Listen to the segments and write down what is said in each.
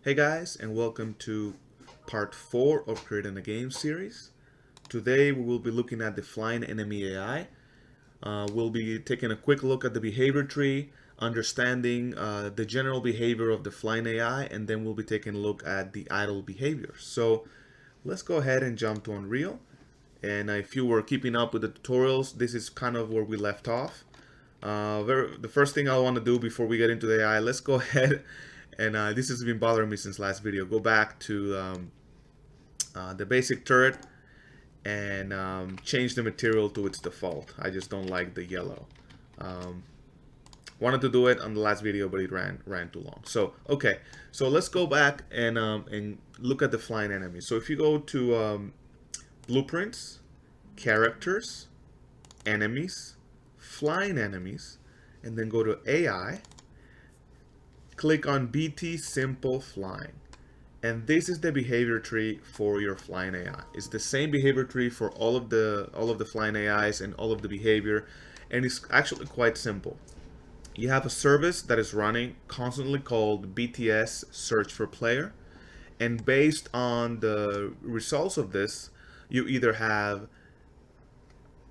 Hey guys, and welcome to part 4 of Creating a Game series. Today we will be looking at the flying enemy AI. We'll be taking a quick look at the behavior tree, understanding the general behavior of the flying AI, and then we'll be taking a look at the idle behavior. So let's go ahead and jump to Unreal. And if you were keeping up with the tutorials, this is kind of where we left off. The first thing I want to do before we get into the AI, let's go ahead and this has been bothering me since last video. Go back to the basic turret and change the material to its default. I just don't like the yellow. Wanted to do it on the last video, but it ran too long. So okay, so let's go back and look at the flying enemy. So if you go to blueprints, characters, enemies, flying enemies, and then go to AI. Click on BT Simple Flying, and this is the behavior tree for your flying AI. It's the same behavior tree for all of the flying AIs and all of the behavior, and it's actually quite simple. You have a service that is running constantly called BTS Search for Player, and based on the results of this, you either have,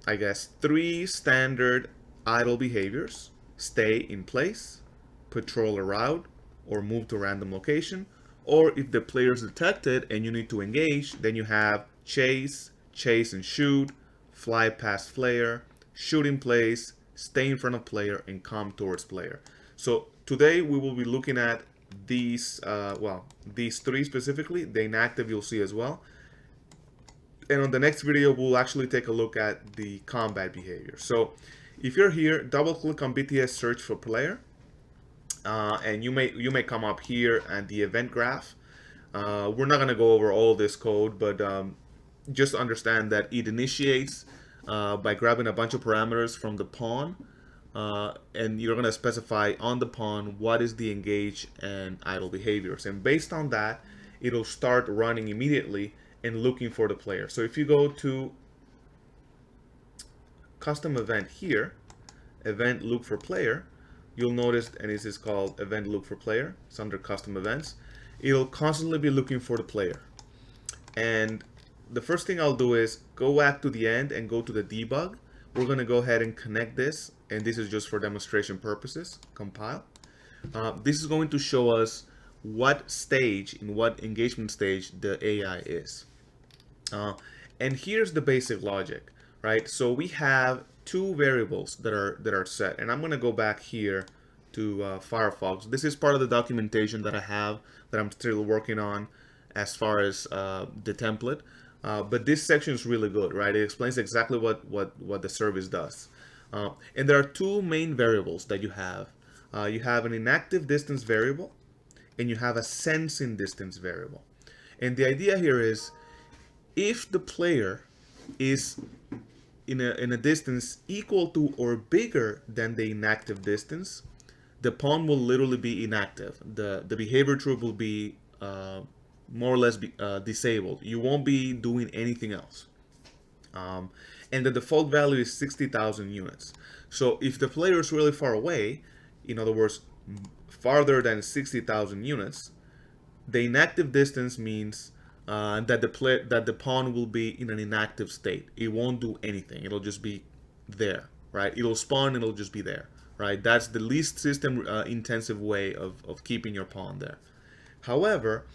I guess, 3 standard idle behaviors: stay in place, patrol a route, or move to a random location. Or if the player is detected and you need to engage, then you have chase, chase and shoot, fly past player, shoot in place, stay in front of player, and come towards player. So today we will be looking at these, these 3 specifically. The inactive you'll see as well. And on the next video, we'll actually take a look at the combat behavior. So if you're here, double click on BTS Search for Player. And you may come up here at the event graph. We're not going to go over all this code, but just understand that it initiates by grabbing a bunch of parameters from the pawn, and you're going to specify on the pawn what is the engage and idle behaviors, and based on that it'll start running immediately and looking for the player. So if you go to custom event here, event look for player, you'll notice, and this is called event look for player. It's under custom events. It'll constantly be looking for the player. And the first thing I'll do is go back to the end and go to the debug. We're going to go ahead and connect this, and this is just for demonstration purposes. Compile. This is going to show us what stage, in what engagement stage the AI is. And here's the basic logic, right? So we have 2 variables that are set, and I'm going to go back here to Firefox. This is part of the documentation that I have that I'm still working on as far as the template, but this section is really good, right? It explains exactly what the service does. And there are 2 main variables that you have. You have an inactive distance variable, and you have a sensing distance variable. And the idea here is, if the player is in a distance equal to or bigger than the inactive distance, the pawn will literally be inactive. The behavior tree will be more or less disabled. You won't be doing anything else. And the default value is 60,000 units. So if the player is really far away, in other words, farther than 60,000 units, the inactive distance means that the pawn will be in an inactive state. It won't do anything. It'll just be there, right? It'll spawn and it'll just be there, right? That's the least system intensive way of keeping your pawn there. However,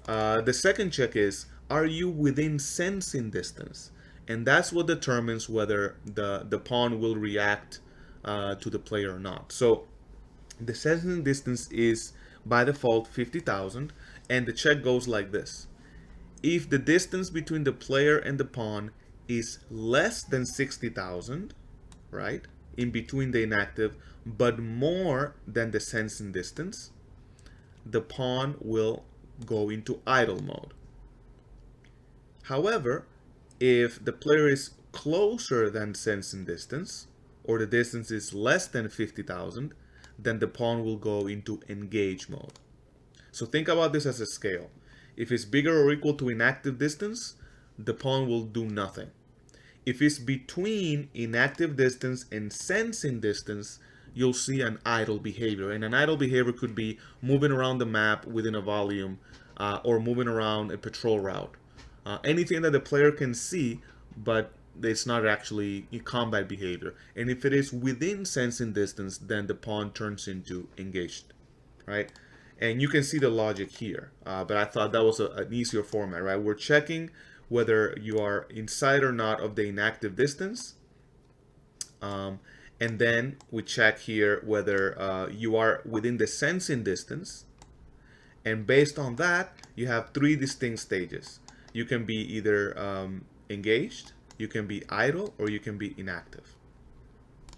the second check is, are you within sensing distance? And that's what determines whether the pawn will react to the player or not. So the sensing distance is by default 50,000, and the check goes like this. If the distance between the player and the pawn is less than 60,000, right, in between the inactive, but more than the sensing distance, the pawn will go into idle mode. However, if the player is closer than sensing distance, or the distance is less than 50,000, then the pawn will go into engage mode. So think about this as a scale. If it's bigger or equal to inactive distance, the pawn will do nothing. If it's between inactive distance and sensing distance, you'll see an idle behavior. And an idle behavior could be moving around the map within a volume, or moving around a patrol route. Anything that the player can see, but it's not actually a combat behavior. And if it is within sensing distance, then the pawn turns into engaged, right? And you can see the logic here, but I thought that was an easier format, right? We're checking whether you are inside or not of the inactive distance, and then we check here whether you are within the sensing distance, and based on that, you have three distinct stages. You can be either engaged, you can be idle, or you can be inactive.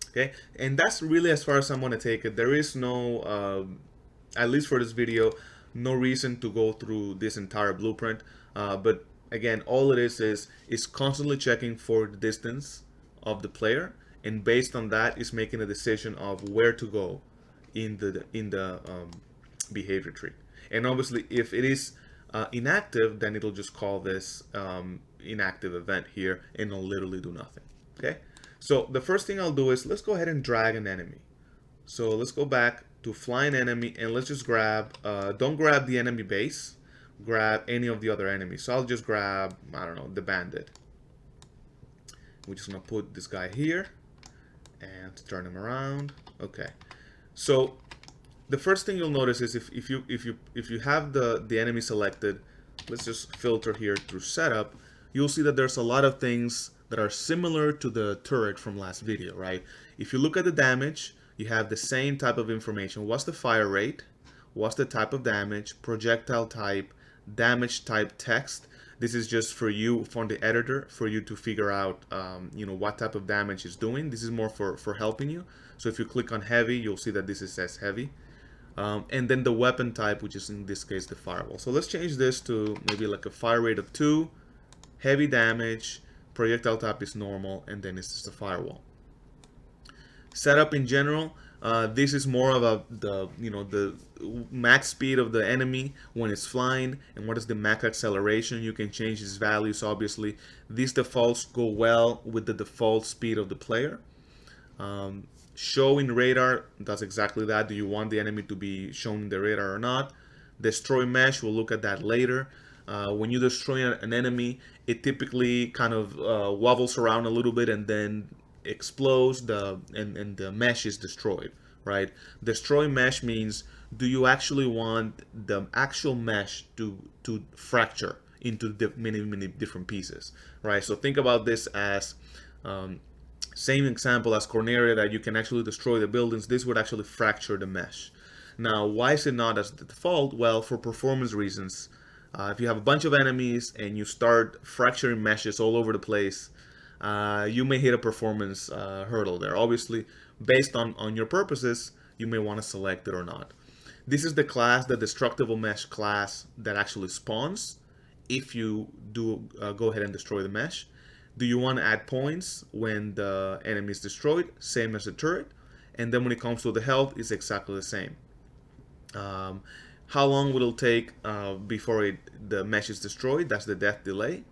Okay, and that's really as far as I'm going to take it. There is no, at least for this video, no reason to go through this entire blueprint. But again, all it is constantly checking for the distance of the player, and based on that, is making a decision of where to go in the behavior tree. And obviously, if it is inactive, then it'll just call this inactive event here, and it'll literally do nothing. Okay. So the first thing I'll do is let's go ahead and drag an enemy. So let's go back to flying enemy, and let's just grab, don't grab the enemy base, grab any of the other enemies. So I'll just grab, I don't know, the bandit. We're just gonna put this guy here and turn him around. Okay. So the first thing you'll notice is if you have the enemy selected, let's just filter here through setup, you'll see that there's a lot of things that are similar to the turret from last video, right? If you look at the damage, you have the same type of information. What's the fire rate? What's the type of damage? Projectile type, damage type text. This is just for you, from the editor, for you to figure out, you know, what type of damage it's doing. This is more for helping you. So if you click on heavy, you'll see that this says heavy. And then the weapon type, which is in this case the firewall. So let's change this to maybe like a fire rate of 2, heavy damage, projectile type is normal, and then it's just a firewall. Setup in general, this is more of the max speed of the enemy when it's flying, and what is the max acceleration. You can change these values. Obviously, these defaults go well with the default speed of the player. Show in radar does exactly that. Do you want the enemy to be shown in the radar or not? Destroy mesh, we'll look at that later. When you destroy an enemy, it typically kind of wobbles around a little bit and then explodes, and the mesh is destroyed, right? Destroy mesh means, do you actually want the actual mesh to fracture into many different pieces, right? So think about this as same example as Corneria, that you can actually destroy the buildings. This would actually fracture the mesh. Now, why is it not as the default? Well, for performance reasons. If you have a bunch of enemies and you start fracturing meshes all over the place, you may hit a performance hurdle there. Obviously, based on your purposes, you may want to select it or not. This is the class, the destructible mesh class, that actually spawns if you do go ahead and destroy the mesh. Do you want to add points when the enemy is destroyed? Same as the turret. And then when it comes to the health, it's exactly the same. How long will it take before the mesh is destroyed? That's the death delay.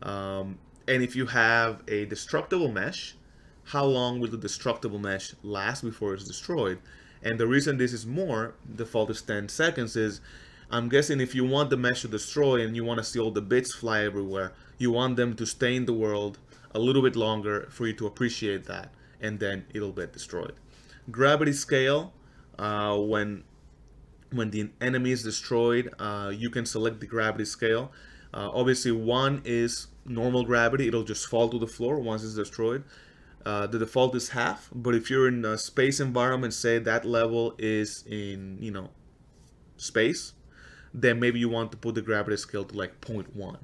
And if you have a destructible mesh, how long will the destructible mesh last before it's destroyed? And the reason this is more, default is 10 seconds, is I'm guessing if you want the mesh to destroy and you want to see all the bits fly everywhere, you want them to stay in the world a little bit longer for you to appreciate that, and then it'll get destroyed. Gravity scale, when the enemy is destroyed, you can select the gravity scale. Obviously, 1 is normal gravity, it'll just fall to the floor once it's destroyed. The default is half, but if you're in a space environment, say that level is in, you know, space, then maybe you want to put the gravity scale to like 0.1.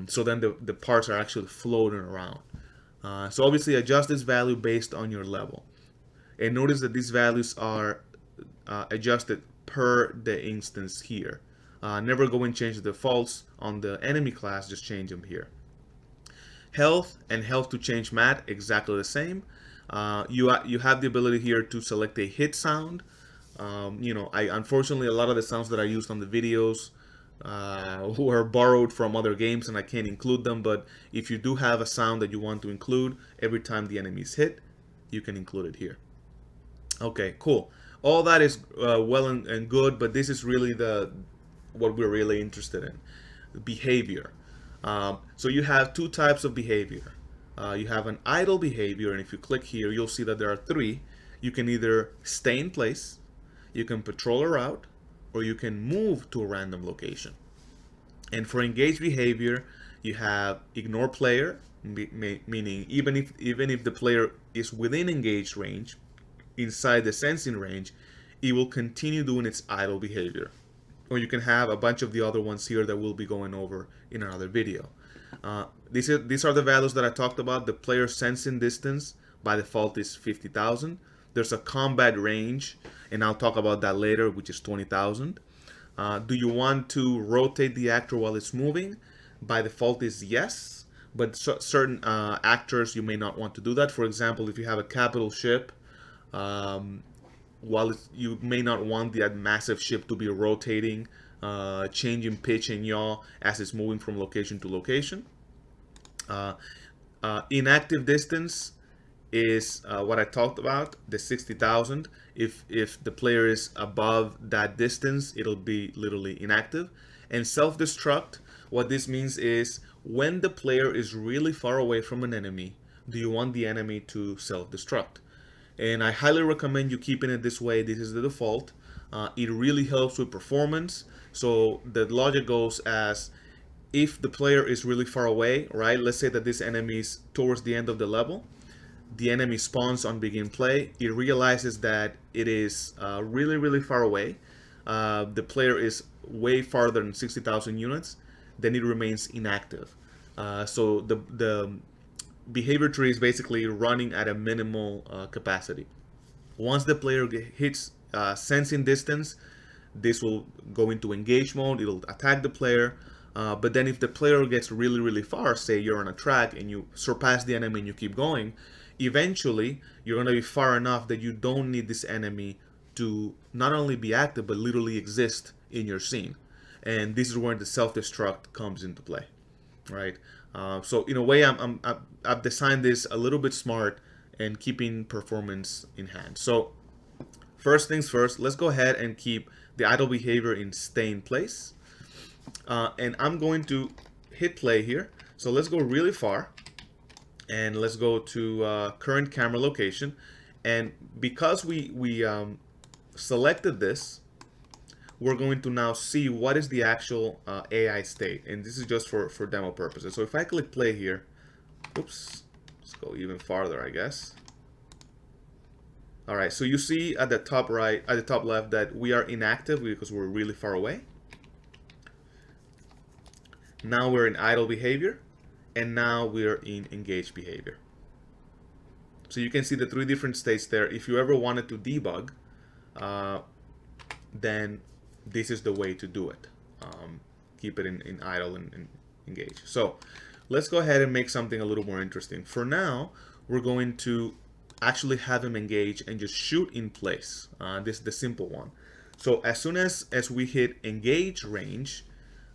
So then the parts are actually floating around. So obviously adjust this value based on your level. And notice that these values are adjusted per the instance here. Never go and change the defaults on the enemy class, just change them here. Health and health to change mat, exactly the same. You have the ability here to select a hit sound. You know, unfortunately a lot of the sounds that I used on the videos were borrowed from other games and I can't include them, but if you do have a sound that you want to include every time the enemy is hit, you can include it here. Okay, cool. All that is well and good, but this is really the what we're really interested in, behavior. So you have two types of behavior. You have an idle behavior, and if you click here, you'll see that there are three. You can either stay in place, you can patrol a route, or you can move to a random location. And for engaged behavior, you have ignore player, meaning even if the player is within engaged range, inside the sensing range, it will continue doing its idle behavior. Or you can have a bunch of the other ones here that we'll be going over in another video. These are the values that I talked about. The player sensing distance by default is 50,000. There's a combat range, and I'll talk about that later, which is 20,000. Do you want to rotate the actor while it's moving? By default is yes, but certain actors you may not want to do that. For example, if you have a capital ship, you may not want that massive ship to be rotating, changing pitch and yaw as it's moving from location to location. Inactive distance is what I talked about, the 60,000. If the player is above that distance, it'll be literally inactive. And self-destruct, what this means is when the player is really far away from an enemy, do you want the enemy to self-destruct? And I highly recommend you keeping it this way. This is the default. It really helps with performance. So the logic goes as, if the player is really far away, right? Let's say that this enemy is towards the end of the level. The enemy spawns on begin play. It realizes that it is really, really far away. The player is way farther than 60,000 units. Then it remains inactive. So the behavior tree is basically running at a minimal capacity. Once the player hits sensing distance, this will go into engage mode. It'll attack the player. But then if the player gets really, really far, say you're on a track and you surpass the enemy and you keep going, eventually you're going to be far enough that you don't need this enemy to not only be active, but literally exist in your scene. And this is where the self-destruct comes into play, right? So in a way, I've designed this a little bit smart and keeping performance in hand. So first things first, let's go ahead and keep the idle behavior in stay in place. And I'm going to hit play here. So let's go really far. And let's go to current camera location. And because we selected this, we're going to now see what is the actual AI state. And this is just for demo purposes. So if I click play here, oops, let's go even farther, I guess. All right, so you see at the top right, at the top left, that we are inactive because we're really far away. Now we're in idle behavior, and now we're in engaged behavior. So you can see the three different states there. If you ever wanted to debug, then this is the way to do it. Keep it in idle and engage. So let's go ahead and make something a little more interesting. For now, we're going to actually have him engage and just shoot in place. This is the simple one. So as soon as we hit engage range,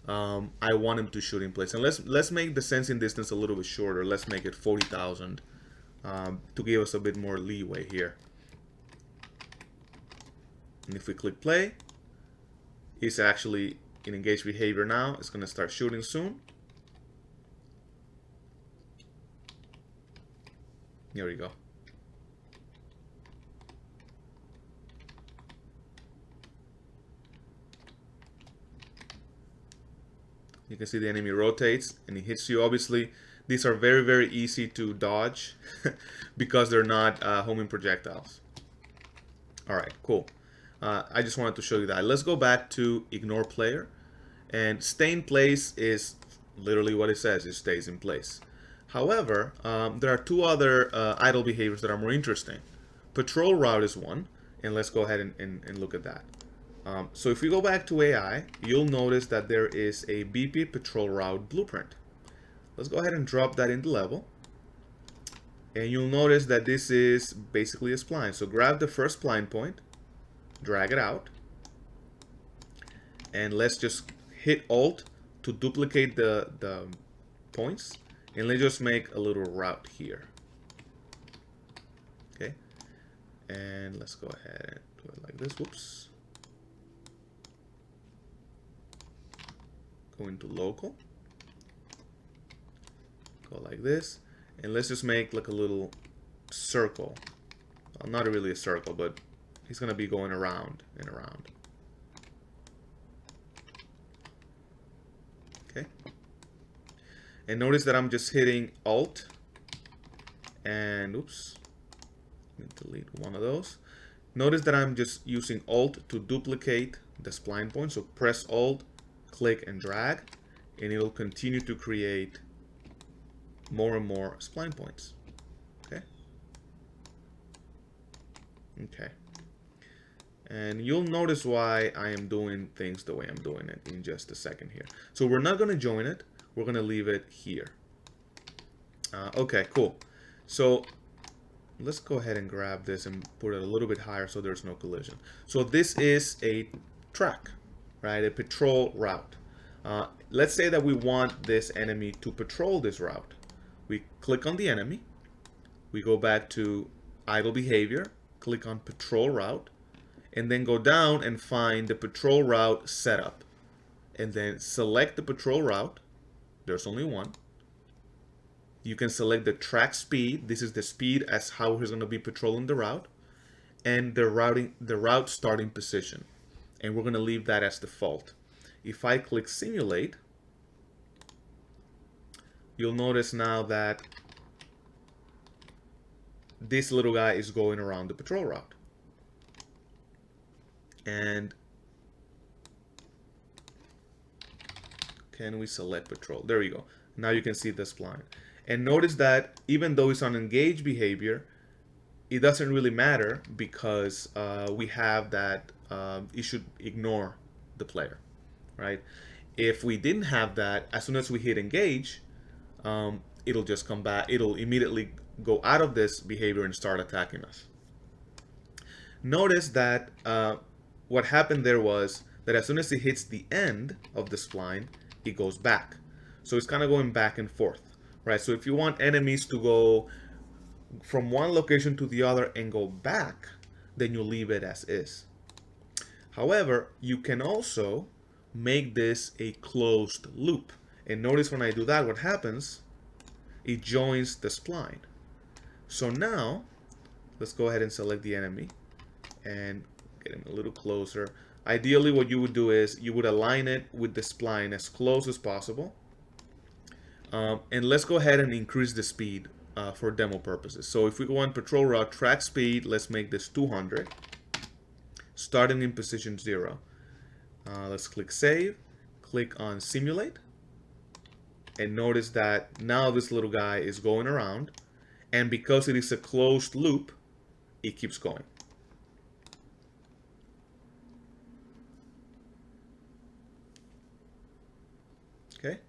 I want him to shoot in place. And let's make the sensing distance a little bit shorter. Let's make it 40,000 to give us a bit more leeway here. And if we click play, it's actually in engaged behavior now. It's going to start shooting soon. Here we go. You can see the enemy rotates and he hits you. Obviously, these are very, very easy to dodge because they're not homing projectiles. All right, cool. I just wanted to show you that. Let's go back to ignore player. And stay in place is literally what it says. It stays in place. However, there are two other idle behaviors that are more interesting. Patrol route is one. And let's go ahead and look at that. So if we go back to AI, you'll notice that there is a BP patrol route blueprint. Let's go ahead and drop that into level. And you'll notice that this is basically a spline. So grab the first spline point, drag it out, and let's just hit Alt to duplicate the points. And let's just make a little route here. Okay. And let's go ahead and do it like this. Whoops. Go into local. Go like this. And let's just make like a little circle. Well, not really a circle, but he's going to be going around and around. Okay. And notice that I'm just hitting Alt. And oops. Let me delete one of those. Notice that I'm just using Alt to duplicate the spline point. So press Alt, click and drag, and it'll continue to create more and more spline points. Okay. Okay. And you'll notice why I am doing things the way I'm doing it in just a second here. So we're not going to join it. We're going to leave it here. Okay, cool. So let's go ahead and grab this and put it a little bit higher so there's no collision. So this is a track, right? A patrol route. Let's say that we want this enemy to patrol this route. We click on the enemy. We go back to idle behavior, click on patrol route, and then go down and find the patrol route setup. And then select the patrol route. There's only one. You can select the track speed. This is the speed as how he's going to be patrolling the route. And the route starting position. And we're going to leave that as default. If I click simulate, you'll notice now that this little guy is going around the patrol route. And can we select patrol? There we go. Now you can see the spline. And notice that even though it's on engage behavior, it doesn't really matter because we have that it should ignore the player, right? If we didn't have that, as soon as we hit engage, it'll just come back. It'll immediately go out of this behavior and start attacking us. Notice that what happened there was that as soon as it hits the end of the spline, it goes back. So it's kind of going back and forth, right? So if you want enemies to go from one location to the other and go back, then you leave it as is. However, you can also make this a closed loop. And notice when I do that, what happens? It joins the spline. So now, let's go ahead and select the enemy and get him a little closer. Ideally, what you would do is you would align it with the spline as close as possible. And let's go ahead and increase the speed for demo purposes. So if we go on patrol route track speed, let's make this 200. Starting in position 0. Let's click save, click on simulate, and notice that now this little guy is going around, and because it is a closed loop, it keeps going. Okay,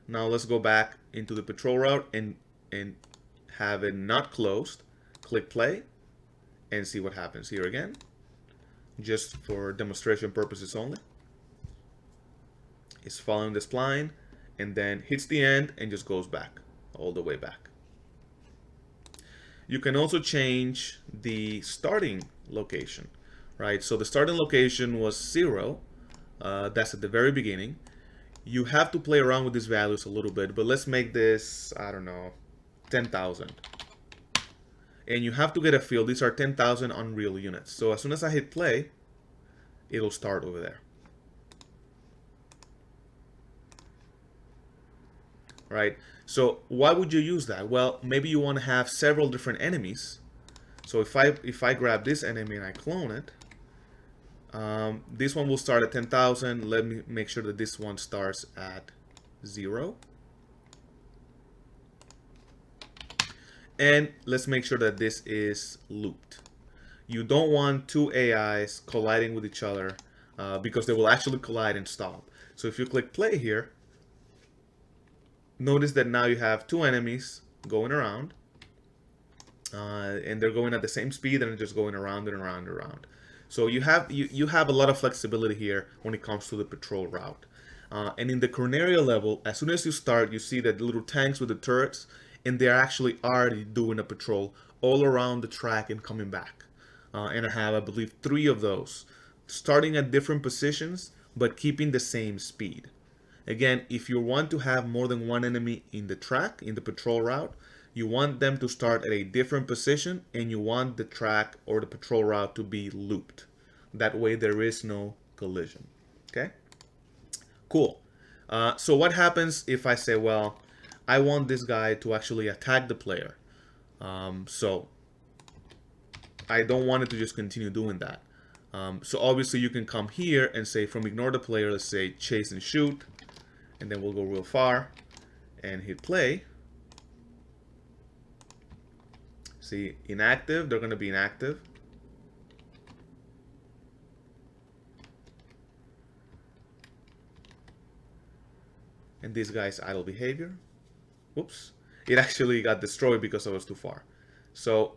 now let's go back into the patrol route and have it not closed. Click play and see what happens here again, just for demonstration purposes only. It's following the spline and then hits the end and just goes back, all the way back. You can also change the starting location, right? So the starting location was 0. That's at the very beginning. You have to play around with these values a little bit, but let's make this, I don't know, 10,000. And you have to get a feel. These are 10,000 Unreal units. So as soon as I hit play, it'll start over there. Right? So why would you use that? Well, maybe you want to have several different enemies. So if I grab this enemy and I clone it, this one will start at 10,000. Let me make sure that this one starts at 0. And let's make sure that this is looped. You don't want two AIs colliding with each other because they will actually collide and stop. So if you click play here, notice that now you have two enemies going around. And they're going at the same speed and just going around and around and around. So you have a lot of flexibility here when it comes to the patrol route. And in the Corneria level, as soon as you start, you see that little tanks with the turrets, and they're actually already doing a patrol all around the track and coming back. and I have, I believe, 3 of those, starting at different positions, but keeping the same speed. Again, if you want to have more than one enemy in the track, in the patrol route, you want them to start at a different position, and you want the track or the patrol route to be looped. That way there is no collision. Okay? Cool. So what happens if I say, well, I want this guy to actually attack the player. So I don't want it to just continue doing that. So obviously you can come here and say from ignore the player, let's say chase and shoot. And then we'll go real far and hit play. See, inactive, they're going to be inactive. And this guy's idle behavior. Whoops. It actually got destroyed because I was too far. So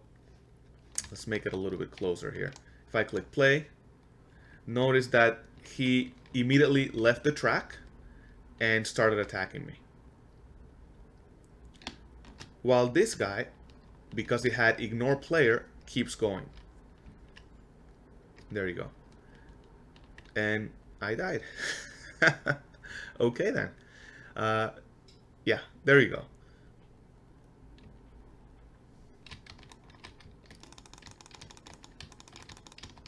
let's make it a little bit closer here. If I click play, notice that he immediately left the track and started attacking me. While this guy, because he had ignore player, keeps going. There you go. And I died. Okay then. Yeah, there you go.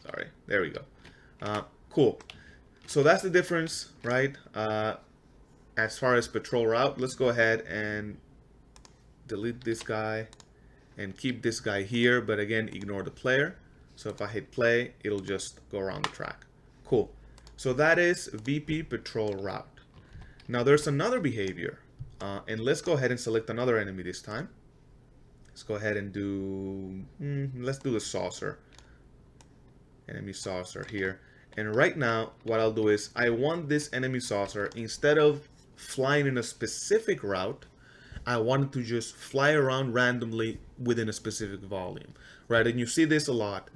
Sorry, there we go. Cool. So that's the difference, right? As far as patrol route, let's go ahead and delete this guy and keep this guy here, but again, ignore the player. So if I hit play, it'll just go around the track. Cool. So that is VP patrol route. Now there's another behavior, and let's go ahead and select another enemy this time. Let's go ahead and do, let's do the saucer. Enemy saucer here. And right now, what I'll do is, I want this enemy saucer, instead of flying in a specific route, I want it to just fly around randomly within a specific volume, right? And you see this a lot.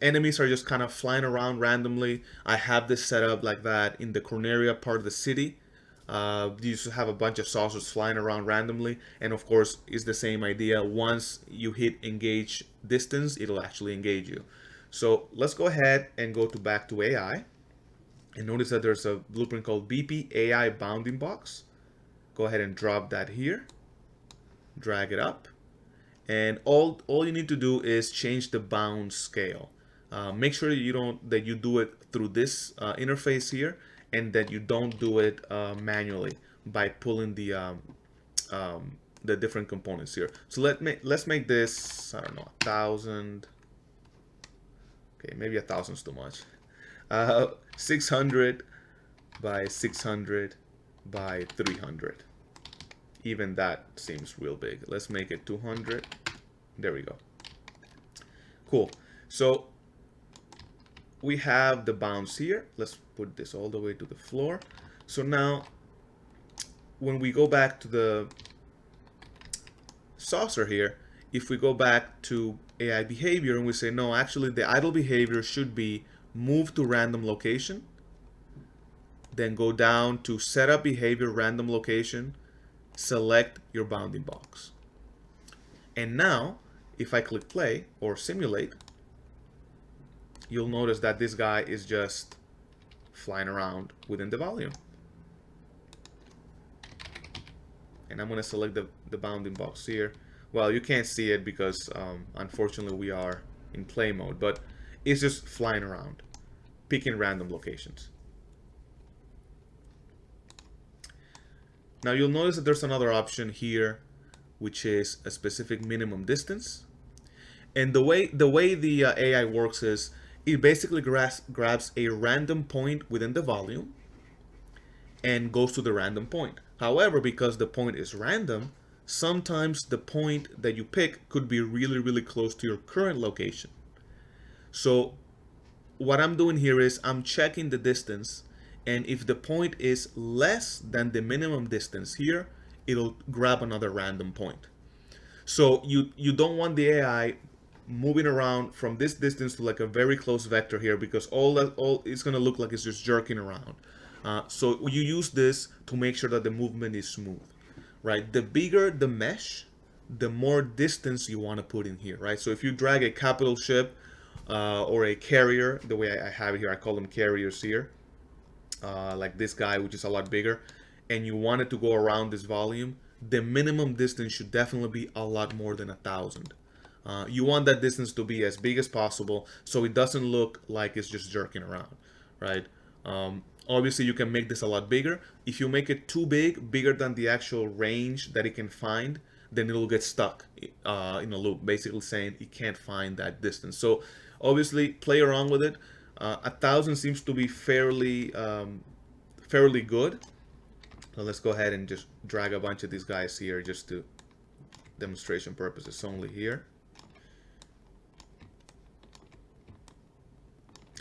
Enemies are just kind of flying around randomly. I have this set up like that in the Corneria part of the city. You used to have a bunch of saucers flying around randomly, and of course, it's the same idea. Once you hit engage distance, it'll actually engage you. So let's go ahead and go back to AI, and notice that there's a blueprint called BP AI bounding box. Go ahead and drop that here, drag it up, and all you need to do is change the bound scale. Make sure that you do it through this interface here, and that you don't do it manually by pulling the different components here. So let's make this, I don't know, 1,000. Okay, maybe 1,000 is too much. 600 by 600 by 300. Even that seems real big. Let's make it 200. There we go. Cool. So we have the bounds here. Let's put this all the way to the floor. So now, when we go back to the saucer here, if we go back to AI behavior and we say, no, actually the idle behavior should be move to random location, then go down to setup behavior random location, select your bounding box. And now, if I click play or simulate, you'll notice that this guy is just flying around within the volume. And I'm going to select the bounding box here. Well, you can't see it because unfortunately we are in play mode, but it's just flying around, picking random locations. Now you'll notice that there's another option here, which is a specific minimum distance. And the way the AI works is, it basically grabs a random point within the volume and goes to the random point. However, because the point is random, sometimes the point that you pick could be really, really close to your current location. So what I'm doing here is I'm checking the distance, and if the point is less than the minimum distance here, it'll grab another random point. So you don't want the AI moving around from this distance to like a very close vector here, because all it's going to look like it's just jerking around. So you use this to make sure that the movement is smooth, right? The bigger the mesh, the more distance you want to put in here, right? So if you drag a capital ship or a carrier, the way I have it here, I call them carriers here, like this guy, which is a lot bigger, and you want it to go around this volume, the minimum distance should definitely be a lot more than 1,000. You want that distance to be as big as possible so it doesn't look like it's just jerking around, right? Obviously, you can make this a lot bigger. If you make it too big, bigger than the actual range that it can find, then it'll get stuck in a loop, basically saying it can't find that distance. So obviously, play around with it. 1,000 seems to be fairly good. So let's go ahead and just drag a bunch of these guys here just to demonstration purposes only here.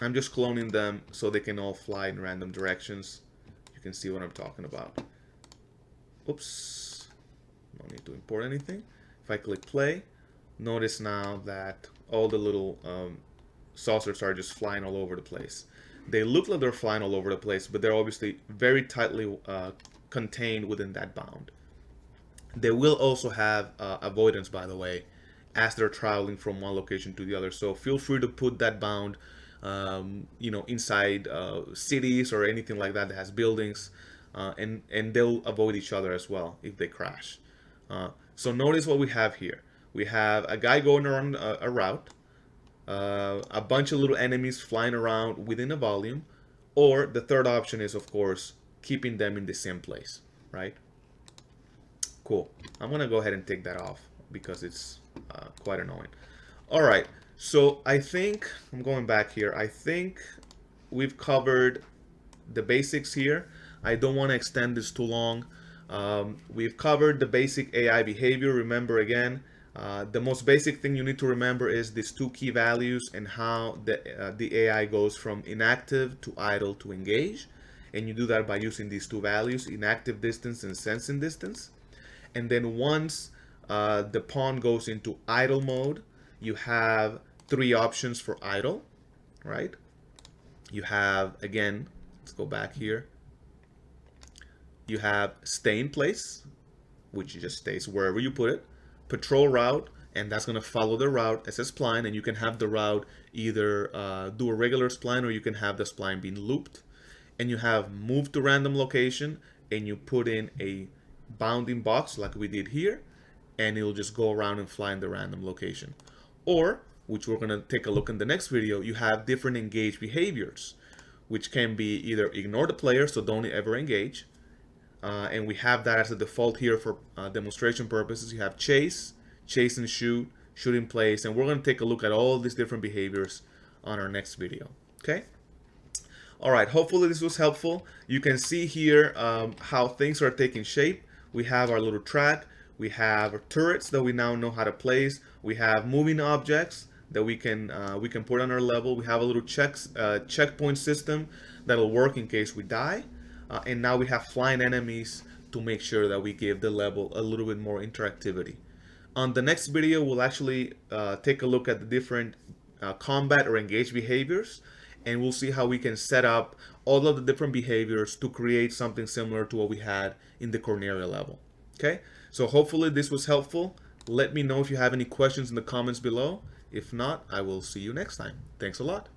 I'm just cloning them so they can all fly in random directions. You can see what I'm talking about. Oops, no need to import anything. If I click play, notice now that all the little saucers are just flying all over the place. They look like they're flying all over the place, but they're obviously very tightly contained within that bound. They will also have avoidance, by the way, as they're traveling from one location to the other. So feel free to put that bound inside cities or anything like that that has buildings, and they'll avoid each other as well if they crash. So notice what we have here. We have a guy going around a route, a bunch of little enemies flying around within a volume, or the third option is, of course, keeping them in the same place, right? Cool. I'm gonna go ahead and take that off because it's quite annoying. All right. So I think, I'm going back here, I think we've covered the basics here. I don't want to extend this too long. We've covered the basic AI behavior. Remember again, the most basic thing you need to remember is these two key values and how the AI goes from inactive to idle to engage. And you do that by using these two values, inactive distance and sensing distance. And then once the pawn goes into idle mode, you have three options for idle, right? You have, again, let's go back here. You have stay in place, which just stays wherever you put it. Patrol route, and that's going to follow the route as a spline, and you can have the route either do a regular spline or you can have the spline being looped. And you have move to random location, and you put in a bounding box like we did here, and it'll just go around and fly in the random location. Or, which we're going to take a look in the next video, you have different engage behaviors, which can be either ignore the player, so don't ever engage. And we have that as a default here for demonstration purposes. You have chase, chase and shoot, shoot in place, and we're going to take a look at all these different behaviors on our next video. Okay? All right, hopefully this was helpful. You can see here how things are taking shape. We have our little track. We have our turrets that we now know how to place. We have moving objects that we can put on our level. We have a little checkpoint system that'll work in case we die. And now we have flying enemies to make sure that we give the level a little bit more interactivity. On the next video, we'll actually take a look at the different combat or engage behaviors, and we'll see how we can set up all of the different behaviors to create something similar to what we had in the Cornelia level. Okay, so hopefully this was helpful. Let me know if you have any questions in the comments below. If not, I will see you next time. Thanks a lot.